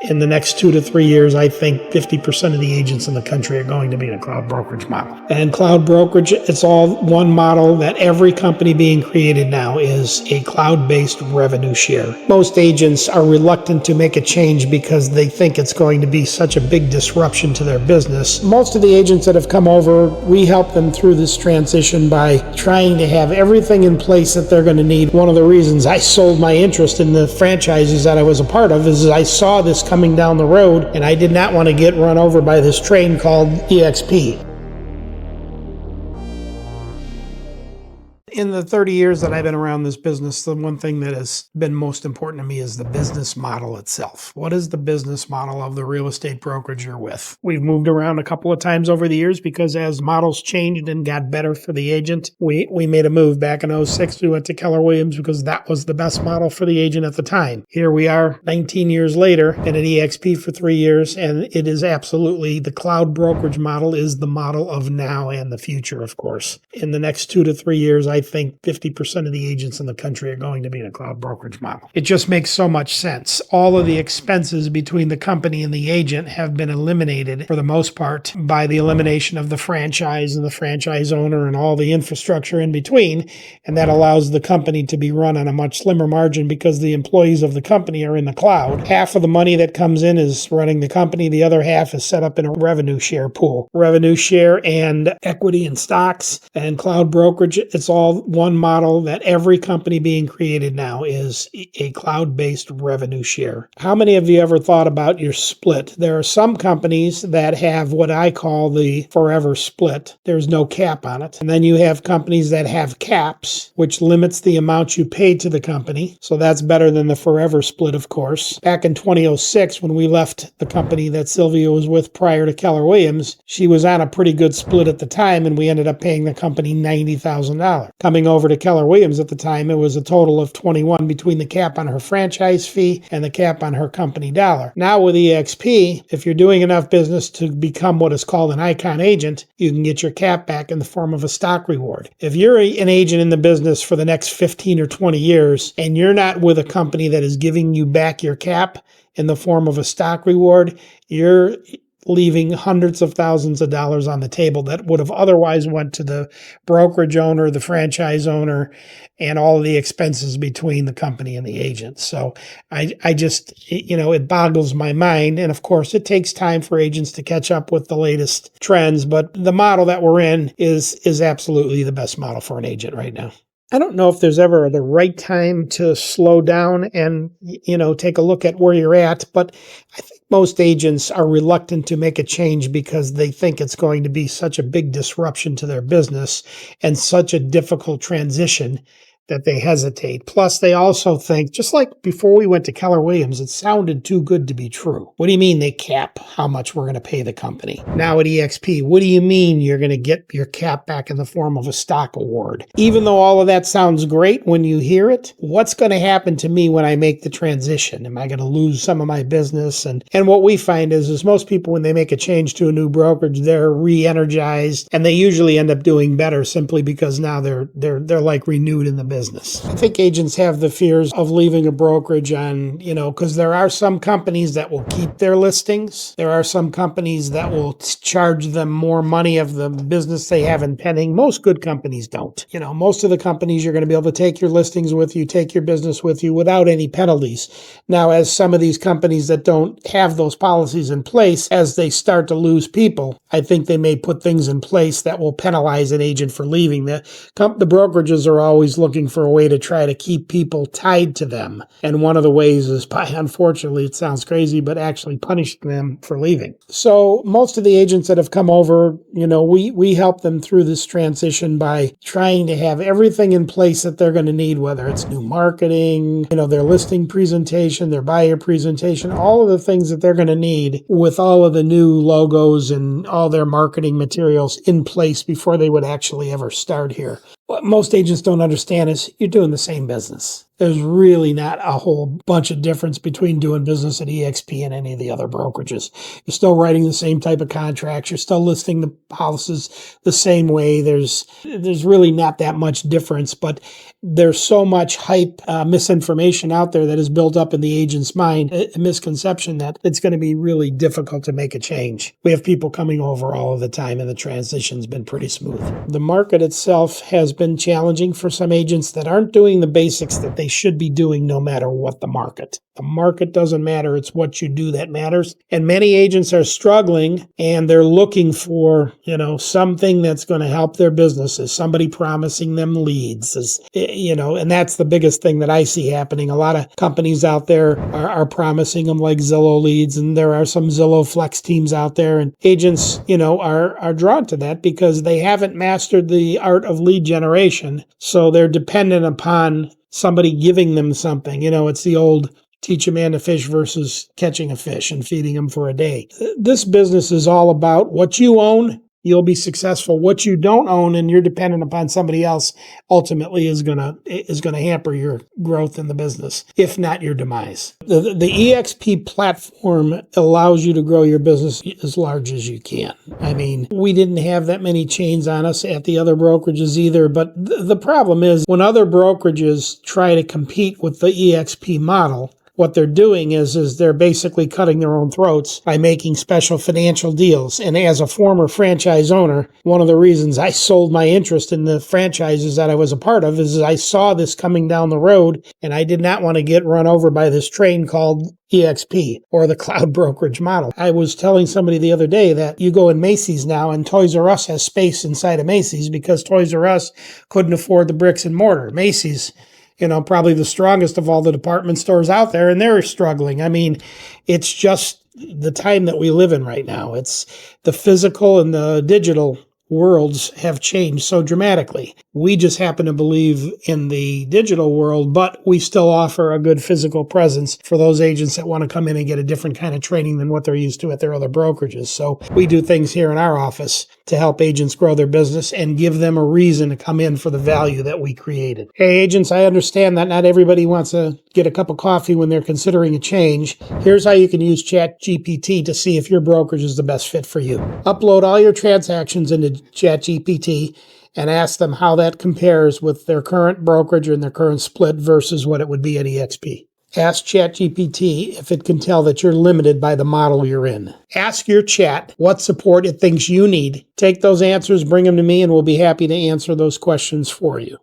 In the next 2 to 3 years, I think 50% of the agents in the country are going to be in a cloud brokerage model. And cloud brokerage, it's all one model that every company being created now is a cloud-based revenue share. Most agents are reluctant to make a change because they think it's going to be such a big disruption to their business. Most of the agents that have come over, we help them through this transition by trying to have everything in place that they're going to need. One of the reasons I sold my interest in the franchises that I was a part of is I saw this coming down the road, and I did not want to get run over by this train called EXP. In the 30 years that I've been around this business, the one thing that has been most important to me is the business model itself. What is the business model of the real estate brokerage you're with? We've moved around a couple of times over the years because as models changed and got better for the agent, we made a move. Back in 06, we went to Keller Williams because that was the best model for the agent at the time. Here we are 19 years later, been at EXP for 3 years, and it is absolutely, the cloud brokerage model is the model of now and the future, of course. In the next 2 to 3 years, I think 50% of the agents in the country are going to be in a cloud brokerage model. It just makes so much sense. All of the expenses between the company and the agent have been eliminated for the most part by the elimination of the franchise and the franchise owner and all the infrastructure in between. And that allows the company to be run on a much slimmer margin because the employees of the company are in the cloud. Half of the money that comes in is running the company. The other half is set up in a revenue share pool. Revenue share and equity and stocks and cloud brokerage, it's all one model that every company being created now is a cloud-based revenue share. How many of you ever thought about your split? There are some companies that have what I call the forever split. There's no cap on it. And then you have companies that have caps, which limits the amount you pay to the company. So that's better than the forever split, of course. Back in 2006, when we left the company that Sylvia was with prior to Keller Williams, she was on a pretty good split at the time, and we ended up paying the company $90,000. Coming over to Keller Williams at the time, it was a total of 21 between the cap on her franchise fee and the cap on her company dollar. Now with EXP, if you're doing enough business to become what is called an icon agent, you can get your cap back in the form of a stock reward. If you're an agent in the business for the next 15 or 20 years and you're not with a company that is giving you back your cap in the form of a stock reward, you're leaving hundreds of thousands of dollars on the table that would have otherwise went to the brokerage owner, the franchise owner, and all of the expenses between the company and the agent. So I just, it boggles my mind. And of course, it takes time for agents to catch up with the latest trends, but the model that we're in is absolutely the best model for an agent right now. I don't know if there's ever the right time to slow down and, take a look at where you're at, but I think most agents are reluctant to make a change because they think it's going to be such a big disruption to their business and such a difficult transition that they hesitate. Plus, they also think, just like before we went to Keller Williams, it sounded too good to be true. What do you mean they cap how much we're going to pay the company? Now at EXP, what do you mean you're going to get your cap back in the form of a stock award? Even though all of that sounds great when you hear it, what's going to happen to me when I make the transition? Am I going to lose some of my business? And what we find is most people, when they make a change to a new brokerage, they're re-energized, and they usually end up doing better simply because now they're like renewed in the business. I think agents have the fears of leaving a brokerage on, because there are some companies that will keep their listings. There are some companies that will charge them more money of the business they have in pending. Most good companies don't. Most of the companies, you're going to be able to take your listings with you, take your business with you without any penalties. Now, as some of these companies that don't have those policies in place, as they start to lose people, I think they may put things in place that will penalize an agent for leaving. The brokerages are always looking for a way to try to keep people tied to them. And one of the ways is by, unfortunately, it sounds crazy, but actually punishing them for leaving. So most of the agents that have come over, we help them through this transition by trying to have everything in place that they're going to need, whether it's new marketing, their listing presentation, their buyer presentation, all of the things that they're going to need with all of the new logos and all their marketing materials in place before they would actually ever start here. What most agents don't understand is you're doing the same business. there's really not a whole bunch of difference between doing business at EXP and any of the other brokerages. You're still writing the same type of contracts. You're still listing the policies the same way. There's really not that much difference, but there's so much hype, misinformation out there that is built up in the agent's mind, a misconception that it's going to be really difficult to make a change. We have people coming over all of the time, and the transition's been pretty smooth. The market itself has been challenging for some agents that aren't doing the basics that they should be doing no matter what the market. The market doesn't matter. It's what you do that matters. And many agents are struggling, and they're looking for, something that's going to help their businesses, somebody promising them leads, and that's the biggest thing that I see happening. A lot of companies out there are promising them like Zillow leads, and there are some Zillow Flex teams out there, and agents, are drawn to that because they haven't mastered the art of lead generation. So they're dependent upon somebody giving them something. It's the old teach a man to fish versus catching a fish and feeding him for a day. This business is all about what you own. You'll be successful. What you don't own and you're dependent upon somebody else ultimately is gonna hamper your growth in the business, if not your demise. The EXP platform allows you to grow your business as large as you can. I mean, we didn't have that many chains on us at the other brokerages either, but the problem is when other brokerages try to compete with the EXP model, what they're doing is they're basically cutting their own throats by making special financial deals. And as a former franchise owner, one of the reasons I sold my interest in the franchises that I was a part of is I saw this coming down the road, and I did not want to get run over by this train called EXP or the cloud brokerage model. I was telling somebody the other day that you go in Macy's now, and Toys R Us has space inside of Macy's because Toys R Us couldn't afford the bricks and mortar. Macy's, probably the strongest of all the department stores out there, and they're struggling. I mean, it's just the time that we live in right now. It's the physical and the digital worlds have changed so dramatically. We just happen to believe in the digital world, but we still offer a good physical presence for those agents that want to come in and get a different kind of training than what they're used to at their other brokerages. So we do things here in our office to help agents grow their business and give them a reason to come in for the value that we created. Hey, agents, I understand that not everybody wants to get a cup of coffee when they're considering a change. Here's how you can use ChatGPT to see if your brokerage is the best fit for you. Upload all your transactions into ChatGPT and ask them how that compares with their current brokerage and their current split versus what it would be at EXP. Ask ChatGPT if it can tell that you're limited by the model you're in. Ask your chat what support it thinks you need. Take those answers, bring them to me, and we'll be happy to answer those questions for you.